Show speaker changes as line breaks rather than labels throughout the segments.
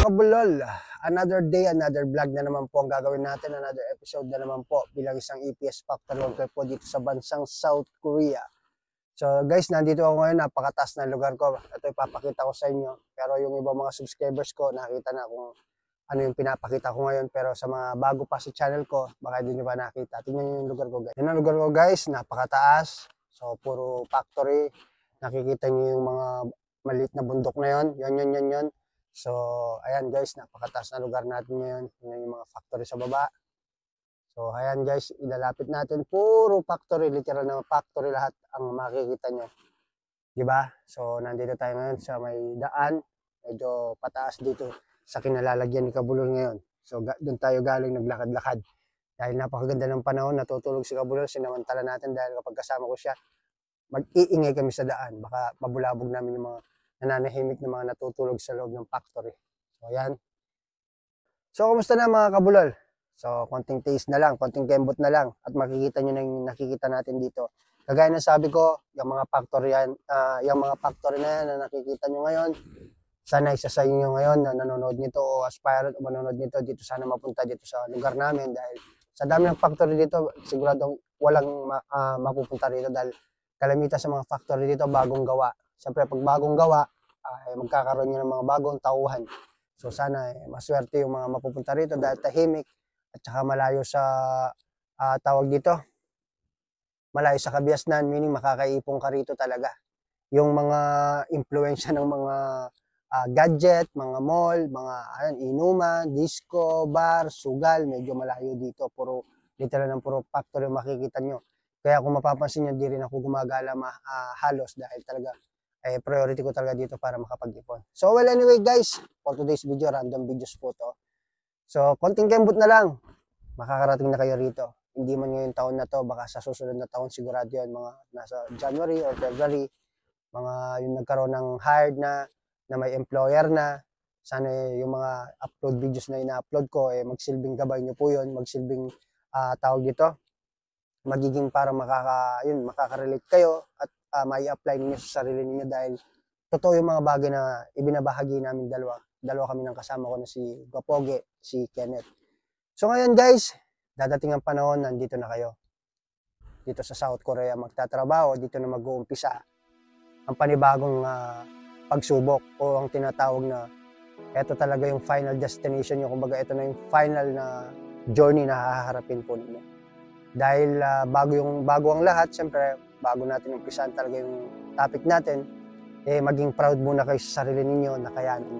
Kabulol, another day, another vlog na naman po ang gagawin natin, another episode na naman po bilang isang EPS Factory Worker po dito sa bansang South Korea. So guys, nandito ako ngayon, napakataas na lugar ko. Ito ipapakita ko sa inyo. Pero yung ibang mga subscribers ko, nakita na kung ano yung pinapakita ko ngayon. Pero sa mga bago pa sa channel ko, baka hindi nyo pa nakita. Tingnan nyo yung lugar ko guys. Yan ang lugar ko guys, napakataas. So puro factory. Nakikita nyo yung mga maliit na bundok na yon. Yan. So, ayan guys, napakataas na lugar natin ngayon. Yan yung mga factory sa baba. So, ayan guys, ilalapit natin. Puro factory, literal na factory lahat ang makikita nyo. Diba? So, nandito tayo ngayon sa may daan. Medyo pataas dito sa kinalalagyan ni Kabulol ngayon. So, doon tayo galing naglakad-lakad. Dahil napakaganda ng panahon, natutulog si Kabulol. Sinamantala natin dahil kapag kasama ko siya, mag-iingay kami sa daan. Baka mabulabog namin yung mga nananahimik na mga natutulog sa loob ng factory. So, ayan. So, kumusta na mga Kabulol? So, konting taste na lang, konting kembot na lang. At makikita nyo na yung nakikita natin dito. Kagaya ng sabi ko, yung mga factory na yan na nakikita nyo ngayon, sana isa sa inyo ngayon na nanonood nito o aspirant o manonood nito, dito sana mapunta dito sa lugar namin. Dahil sa dami ng factory dito, siguradong walang mapupunta dito dahil kalamitan sa mga factory dito, bagong gawa. Siyempre, pag bagong gawa, magkakaroon nyo ng mga bagong tauhan. So, sana maswerte yung mga mapupunta rito dahil tahimik at saka malayo sa tawag dito. Malayo sa kabiasnan, meaning makakaipong ka rito talaga. Yung mga impluensya ng mga gadget, mga mall, mga inuman, disco, bar, sugal, medyo malayo dito. Literal ng puro factory makikita nyo. Kaya kung mapapansin nyo, di rin ako gumagala halos dahil talaga priority ko talaga dito para makapag-ipon. So well anyway guys, for today's video, random videos po to. So konting kembot na lang, makakarating na kayo rito. Hindi man ngayong taon na to, baka sa susunod na taon sigurado yun, mga nasa January or February, mga yung nagkaroon ng hired na may employer na. Sana yung mga upload videos na ina-upload ko, magsilbing gabay nyo po yun, magsilbing tawag dito, magiging para makaka-relate kayo at may apply niyo sa sarili niyo dahil totoo yung mga bagay na ibinabahagi namin dalawa kami ng kasama ko na si Gapoge, si Kenneth. So ngayon guys, dadating ang panahon, nandito na kayo dito sa South Korea magtatrabaho, dito na mag-uumpisa ang panibagong pagsubok o ang tinatawag na ito talaga yung final destination nyo, kumbaga ito na yung final na journey na haharapin po ninyo. Dahil bago ang lahat, siyempre bago natin umpisahan talaga yung topic natin, maging proud muna kayo sa sarili ninyo na kayanin.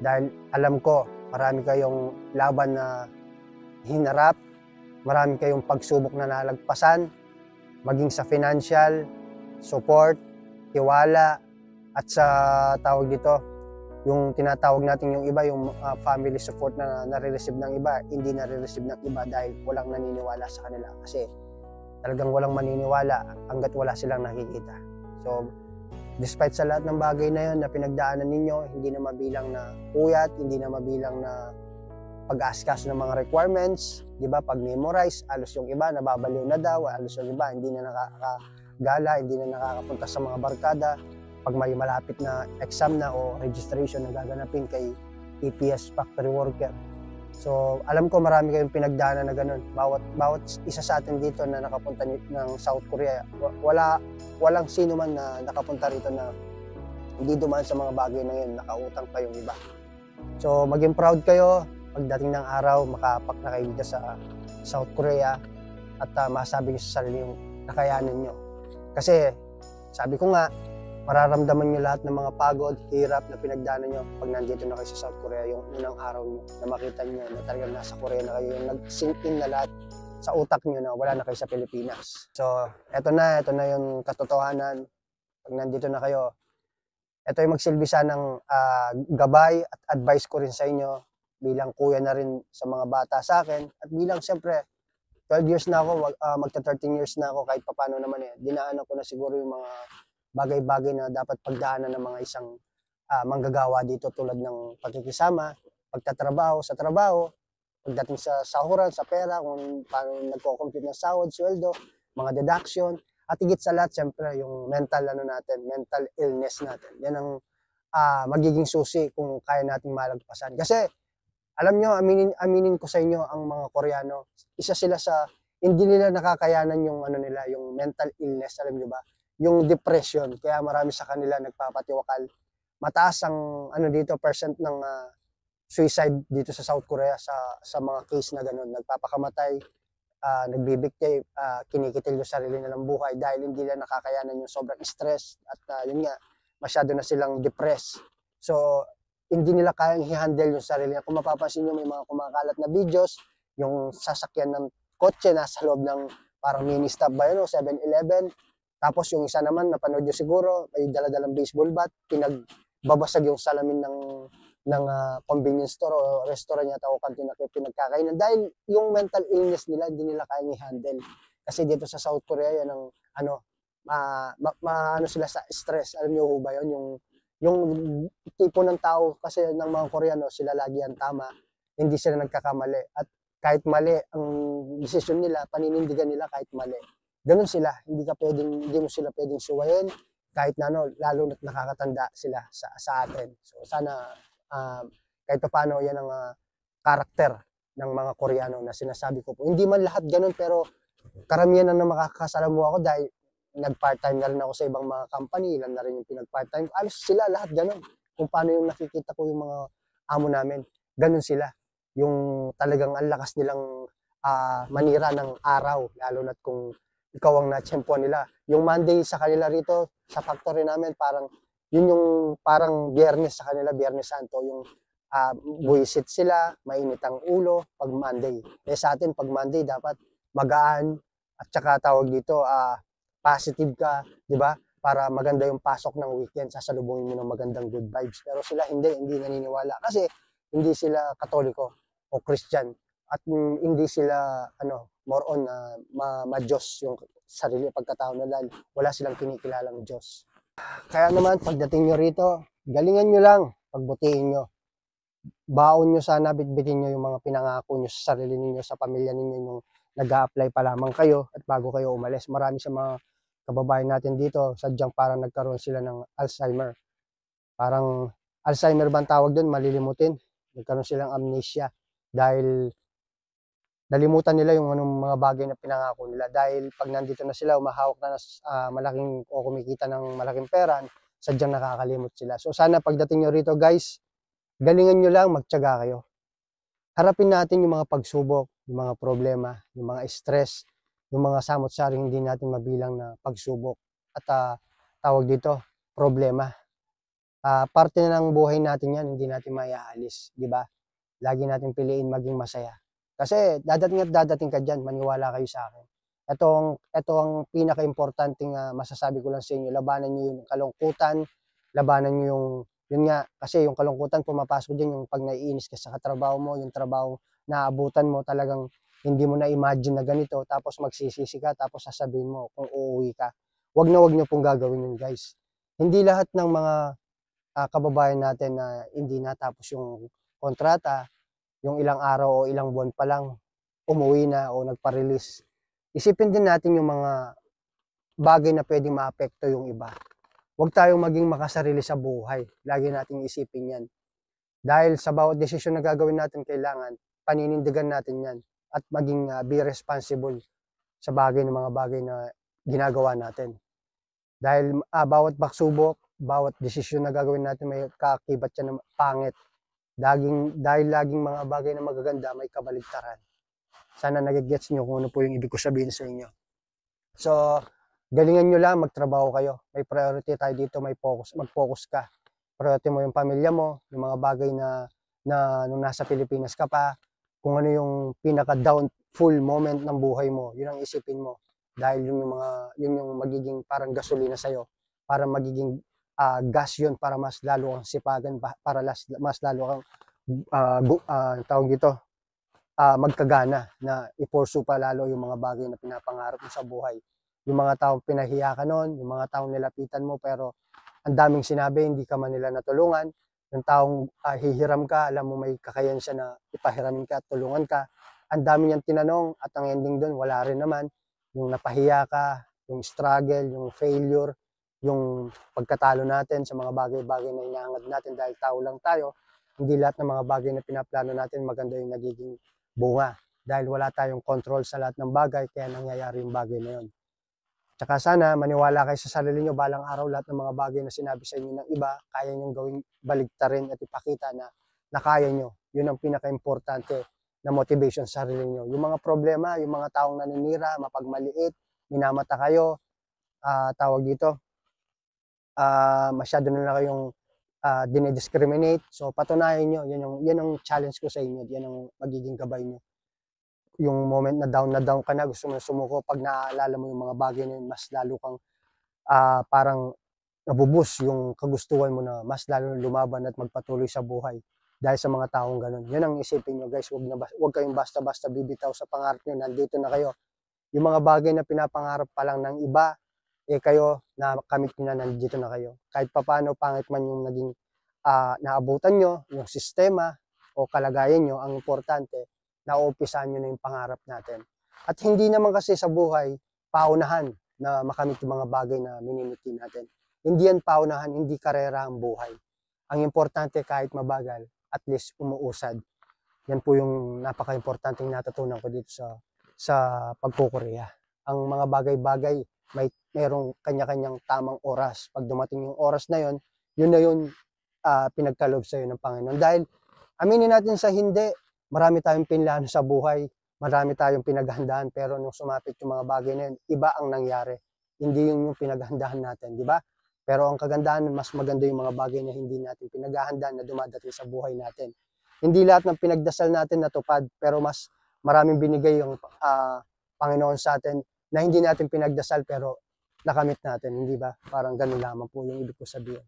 Dahil alam ko, marami kayong laban na hinarap, marami kayong pagsubok na nalagpasan, maging sa financial, support, tiwala, at sa tawag dito, yung tinatawag natin yung iba, yung family support na nare-receive ng iba, hindi nare-receive ng iba dahil walang naniniwala sa kanila. Kasi talagang walang maniniwala hanggat wala silang nakikita. So, despite sa lahat ng bagay na yun na pinagdaanan ninyo, hindi na mabilang na puyat, hindi na mabilang na pag-askas ng mga requirements, di ba? Pag-memorize, alos yung iba, nababaliw na daw, alos yung iba, hindi na nakakagala, hindi na nakakapunta sa mga barkada. Pag may malapit na exam na o registration na gaganapin kay EPS Factory Worker. So, alam ko marami kayong pinagdaanan na ganun. Bawat isa sa atin dito na nakapunta ng South Korea, walang sino man na nakapunta rito na hindi dumaan sa mga bagay na yun, nakautang pa yung iba. So, maging proud kayo pagdating ng araw, makapak na kayo dito sa South Korea at masabi nyo sa sarili yung nakayanin nyo. Kasi, sabi ko nga, mararamdaman nyo lahat ng mga pagod, hirap na pinagdaanan nyo pag nandito na kayo sa South Korea, yung unang araw nyo na makita nyo na talagang nasa Korea na kayo, yung nag-sink in na lahat sa utak nyo na wala na kayo sa Pilipinas. So, eto na yung katotohanan. Pag nandito na kayo, eto yung magsilbisa ng gabay at advice ko rin sa inyo bilang kuya na rin sa mga bata sa akin at bilang siyempre 12 years na ako, magta 13 years na ako kahit papano naman dinaanan ko na siguro yung mga bagay-bagay na dapat pagdaanan ng mga isang manggagawa dito tulad ng pagkikisama, pagtatrabaho sa trabaho, pagdating sa sahuran, sa pera, kung paano nagko-compute ng sahod, sweldo, mga deduction, at higit sa lahat, siyempre, yung mental illness natin. Yan ang magiging susi kung kaya nating malagpasan. Kasi alam nyo, aminin ko sa inyo, ang mga Koreano, isa sila sa hindi nila nakakayanan yung ano nila, yung mental illness, alam nyo ba? Yung depression, kaya marami sa kanila nagpapatiwakal. Mataas ang ano dito percent ng suicide dito sa South Korea sa mga case na ganun, nagpapakamatay, nagbibigay, kinikitil yung sarili nilang buhay dahil hindi nila nakakayanan yung sobrang stress at yun nga, masyado na silang depressed. So, hindi nila kayang i-handle yung sarili nila. Kung mapapansin nyo, may mga kumakalat na videos, yung sasakyan ng kotse nasa loob ng parang mini stop ba yun, o 7-Eleven. Tapos yung isa naman, napanood nyo siguro, may daladalang baseball bat, pinagbabasag yung salamin ng convenience store o restaurant yata o kantina kaya pinagkakainan dahil yung mental illness nila hindi nila kayang i-handle kasi dito sa South Korea yan ang ano ano sila sa stress, alam niyo ba yun, yung tipo ng tao kasi ng mga Koreano sila lagi ang tama, hindi sila nagkakamali at kahit mali ang desisyon nila paninindigan nila kahit mali, ganun sila, hindi mo sila pwedeng suwayin kahit na ano, lalo na't nakakatanda sila sa atin. So sana kahit paano yan ang karakter ng mga Koreano na sinasabi ko po. Hindi man lahat ganun pero karamihan na makakasalamuha ako dahil nag-part-time na rin ako sa ibang mga company, ilan na rin yung pinag-part-time. Alos sila lahat ganun. Kung paano yung nakikita ko yung mga amo namin, ganun sila. Yung talagang ang lakas nilang manira ng araw, lalo na't kung ikaw ang natsyempuan nila. Yung Monday sa kanila rito, sa factory namin, parang yun yung parang Biyernes sa kanila, Biyernes Santo, yung buwisit sila, mainit ang ulo pag Monday. Eh sa atin, pag Monday, dapat magaan at saka tawag dito, positive ka, di ba? Para maganda yung pasok ng weekend, sasalubungin mo ng magandang good vibes. Pero sila hindi naniniwala kasi hindi sila Katoliko o Christian at hindi sila more on ma-Diyos yung sarili pagkatao na dahil wala silang kinikilalang Diyos. Kaya naman, pagdating nyo rito, galingan nyo lang, pagbutihin nyo. Baon nyo sana, bitbitin nyo yung mga pinangako nyo sa sarili ninyo, sa pamilya ninyo, nung nag-a-apply pa lamang kayo at bago kayo umalis. Marami sa mga kababayan natin dito, sadyang parang nagkaroon sila ng Alzheimer. Parang Alzheimer ba ang tawag doon? Malilimutin. Nagkaroon silang amnesia dahil nalimutan nila yung mga bagay na pinangako nila dahil pag nandito na sila, umahawak na malaking o kumikita ng malaking pera, sadyang nakakalimot sila. So sana pagdating nyo rito guys, galingan nyo lang, magtiyaga kayo. Harapin natin yung mga pagsubok, yung mga problema, yung mga stress, yung mga samot-saring hindi natin mabilang na pagsubok at tawag dito, problema. Parte na ng buhay natin yan, hindi natin maiaalis, di ba? Lagi natin piliin maging masaya. Kasi dadating ka dyan, maniwala kayo sa akin. Ito ang pinaka-importanting masasabi ko lang sa inyo. Labanan nyo yung kalungkutan, labanan nyo yun nga, kasi yung kalungkutan pumapasok din yung pag naiinis ka sa katrabaho mo, yung trabaho na abutan mo talagang hindi mo na-imagine na ganito, tapos magsisisi ka, tapos sasabihin mo kung uuwi ka. Wag nyo pong gagawin yun guys. Hindi lahat ng mga kababayan natin na hindi natapos yung kontrata, yung ilang araw o ilang buwan pa lang umuwi na o nagpa-release. Isipin din natin yung mga bagay na pwedeng maapekto yung iba. Huwag tayong maging makasarili sa buhay. Lagi nating isipin yan. Dahil sa bawat desisyon na gagawin natin, kailangan paninindigan natin yan at maging be responsible sa mga bagay na ginagawa natin. Dahil bawat pagsubok, bawat desisyon na gagawin natin may kaakibat yan ng pangit. Dahil laging mga bagay na magaganda may kabaligtaran. Sana nagigets nyo kung ano po yung ibig ko sabihin sa inyo. So, galingan nyo lang, magtrabaho kayo. May priority tayo dito, mag-focus ka. Priority mo yung pamilya mo, yung mga bagay na nung nasa Pilipinas ka pa, kung ano yung pinaka-downful moment ng buhay mo, yun ang isipin mo. Dahil yun yung magiging parang gasolina sa'yo, para magiging gas yun para mas lalo kang sipagan, para mas lalo kang tawag dito, magkagana na i-pursue pa lalo yung mga bagay na pinapangarap mo sa buhay. Yung mga taong pinahiya ka nun, yung mga taong nilapitan mo pero ang daming sinabi, hindi ka man nila natulungan. Yung taong hihiram ka, alam mo may kakayan siya na ipahiramin ka at tulungan ka. Ang dami niyang tinanong at ang ending doon, wala rin naman. Yung napahiya ka, yung struggle, yung failure, yung pagkatalo natin sa mga bagay-bagay na inahangad natin dahil tao lang tayo, hindi lahat ng mga bagay na pinaplano natin maganda yung nagiging bunga. Dahil wala tayong control sa lahat ng bagay, kaya nangyayari yung bagay na yun. Tsaka sana maniwala kayo sa sarili nyo, balang araw lahat ng mga bagay na sinabi sa inyo ng iba, kaya nyo gawing baligtarin at ipakita na kaya nyo. Yun ang pinaka-importante na motivation sa sarili nyo. Yung mga problema, yung mga taong naninira, mapagmaliit, minamata kayo, tawag dito, masyado na lang kayong dinidiscriminate. So patunayan nyo, yan ang challenge ko sa inyo, yan ang magiging gabay nyo. Yung moment na down ka na, gusto mo na sumuko, pag naaalala mo yung mga bagay na yun, mas lalo kang parang nabubus yung kagustuhan mo na mas lalo na lumaban at magpatuloy sa buhay dahil sa mga taong ganun. Yun ang isipin nyo guys, wag kayong basta-basta bibitaw sa pangarap nyo, nandito na kayo. Yung mga bagay na pinapangarap pa lang ng iba, kayo na kamit nyo na, nandito na kayo. Kahit papano pangit man yung naging naabutan nyo, yung sistema o kalagayan nyo, ang importante, nauumpisahan nyo na yung pangarap natin. At hindi naman kasi sa buhay, paunahan na makamit yung mga bagay na minimiti natin. Hindi yan paunahan, hindi karera ang buhay. Ang importante kahit mabagal, at least umuusad. Yan po yung napaka-importante natutunan ko dito sa pagkukoreya. Ang mga bagay-bagay, mayroong kanya-kanyang tamang oras. Pag dumating yung oras na yun na yun pinagkaloob sa iyo ng Panginoon. Dahil aminin natin sa hindi, marami tayong pinlano sa buhay, marami tayong pinaghandaan, pero nung sumapit yung mga bagay na yun, iba ang nangyari. Hindi yung pinaghandahan natin, di ba? Pero ang kagandahan, mas maganda yung mga bagay na hindi natin pinaghahandaan na dumadating sa buhay natin. Hindi lahat ng pinagdasal natin natupad, pero mas maraming binigay yung Panginoon sa atin na hindi natin pinagdasal pero nakamit natin, hindi ba? Parang ganun lamang po yung ibig ko sabihin.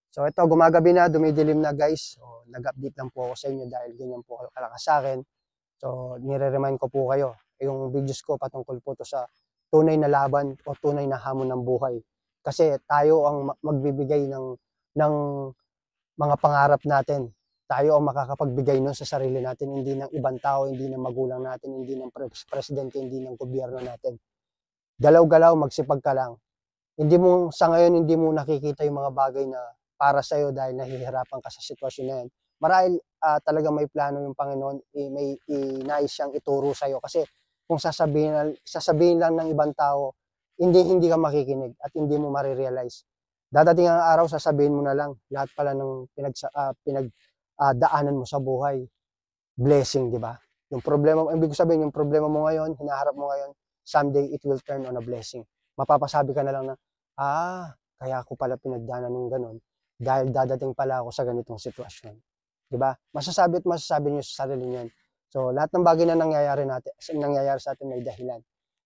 So ito, gumagabi na, dumidilim na guys. So, nag-update lang po ako sa inyo dahil ganyan po kalakas sa akin. So nire-remind ko po kayo, yung videos ko patungkol po to sa tunay na laban o tunay na hamon ng buhay. Kasi tayo ang magbibigay ng mga pangarap natin. Tayo ang makakapagbigay nun sa sarili natin, hindi ng ibang tao, hindi ng magulang natin, hindi ng presidente, hindi ng gobyerno natin. Galaw-galaw, magsipag ka lang. Sa ngayon, hindi mo nakikita yung mga bagay na para sa'yo dahil nahihirapan ka sa sitwasyon na yan. Marahil talagang may plano yung Panginoon, may nais siyang ituro sa'yo. Kasi kung sasabihin lang ng ibang tao, hindi ka makikinig at hindi mo marirealize. Dadating ang araw, sasabihin mo na lang lahat pala ng pinagdaanan mo sa buhay. Blessing, di ba? Yung problema, ibig sabihin, yung problema mo ngayon, hinaharap mo ngayon, someday it will turn on a blessing. Mapapasabi ka na lang na, kaya ako pala pinagdaanan ng ganun dahil dadating pala ako sa ganitong sitwasyon. Di ba? Masasabi niyo sa sarili niyo. So, lahat ng bagay na nangyayari sa atin may dahilan.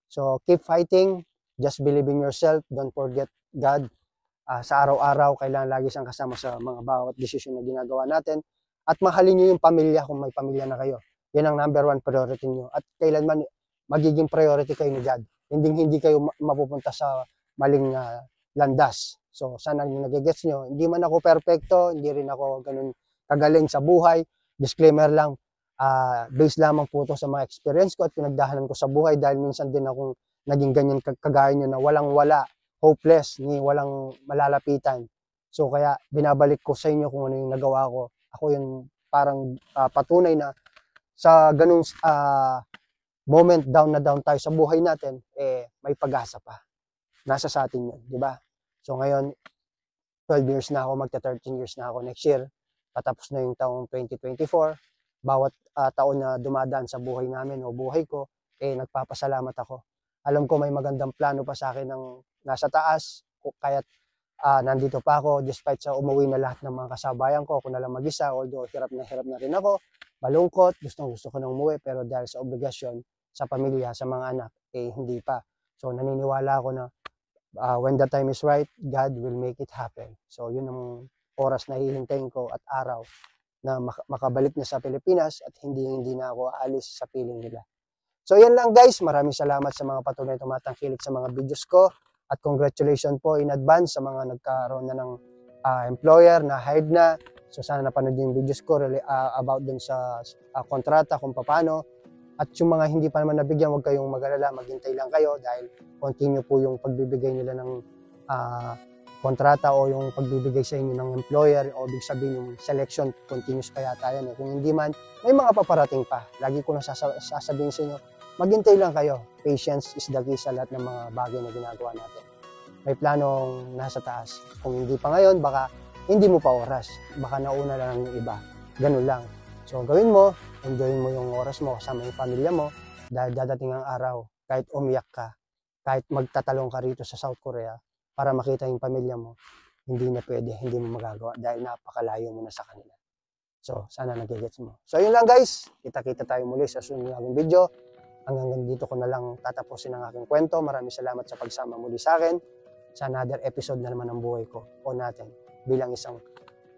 So, keep fighting. Just believe in yourself. Don't forget God. Sa araw-araw, kailangan lagi siyang kasama sa mga bawat desisyon na ginagawa natin. At mahalin niyo yung pamilya kung may pamilya na kayo. Yan ang number one priority niyo. At kailanman magiging priority kayo ni God. Hindi kayo mapupunta sa maling landas. So, sana nagigets nyo. Hindi man ako perfecto, hindi rin ako ganun kagaling sa buhay. Disclaimer lang, based lamang po ito sa mga experience ko at pinagdahanan ko sa buhay dahil minsan din akong naging ganyan kagaya nyo na walang-wala, hopeless, ni walang malalapitan. So, kaya binabalik ko sa inyo kung ano yung nagawa ko. Ako yung parang patunay na sa ganung moment down na down tayo sa buhay natin, may pag-asa pa. Nasa sa atin yun, di ba? So ngayon, 12 years na ako, magta-13 years na ako next year. Patapos na yung taong 2024. Bawat taon na dumadaan sa buhay namin o buhay ko, nagpapasalamat ako. Alam ko may magandang plano pa sa akin ng nasa taas, kaya't nandito pa ako despite sa umuwi na lahat ng mga kasabayan ko, ako na lang mag-isa, although hirap na rin ako, malungkot, gusto ko nang umuwi, pero dahil sa obligasyon, sa pamilya, sa mga anak, hindi pa. So naniniwala ako na when the time is right, God will make it happen. So yun ang oras na hihintayin ko at araw na makabalik na sa Pilipinas at hindi na ako aalis sa piling nila. So yan lang guys, maraming salamat sa mga patuloy tumatangkilik sa mga videos ko at congratulations po in advance sa mga nagkaroon na ng employer na hired na. So sana napanood yung videos ko about dun sa kontrata kung paano. At yung mga hindi pa naman nabigyan, huwag kayong mag-alala, maghintay lang kayo dahil continue po yung pagbibigay nila ng kontrata o yung pagbibigay sa inyo ng employer o ibig sabihin yung selection continuous pa yata yan. Kung hindi man, may mga paparating pa. Lagi ko na sasabihin sa inyo, maghintay lang kayo. Patience is the key sa lahat ng mga bagay na ginagawa natin. May planong nasa taas. Kung hindi pa ngayon, baka hindi mo pa oras. Baka nauna lang yung iba. Ganun lang. So gawin mo, enjoyin mo yung oras mo kasama yung pamilya mo dahil dadating ang araw, kahit umiyak ka, kahit magtatalong ka rito sa South Korea, para makita yung pamilya mo, hindi na pwede, hindi mo magagawa dahil napakalayo mo na sa kanila. So, sana nagigets mo. So, yun lang guys. Kita-kita tayo muli sa sunod ng video. Hanggang dito ko na lang tatapusin ang aking kwento. Maraming salamat sa pagsama muli sa akin sa another episode na naman ng buhay ko o natin bilang isang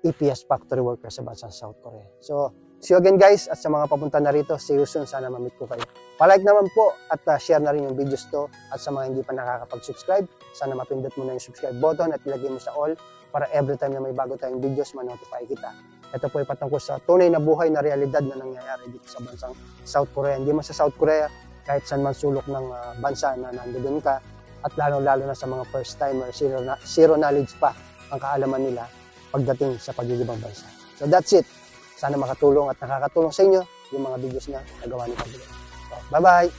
EPS factory worker sa bansang South Korea. So, see you again guys at sa mga papunta na rito, see you soon. Sana ma-meet ko kayo. Palike naman po at share na rin yung videos to at sa mga hindi pa nakakapag-subscribe, sana mapindot mo na yung subscribe button at ilagay mo sa all para every time na may bago tayong videos, ma-notify kita. Ito po ay patungkol sa tunay na buhay na realidad na nangyayari dito sa bansang South Korea. Hindi man sa South Korea, kahit saan man sulok ng bansa na nandoon ka at lalo-lalo na sa mga first timer, zero knowledge pa ang kaalaman nila pagdating sa pagigibang bansa. So that's it. Sana makatulong at nakakatulong sa inyo yung mga videos na nagawa ni Pablo. So, bye-bye!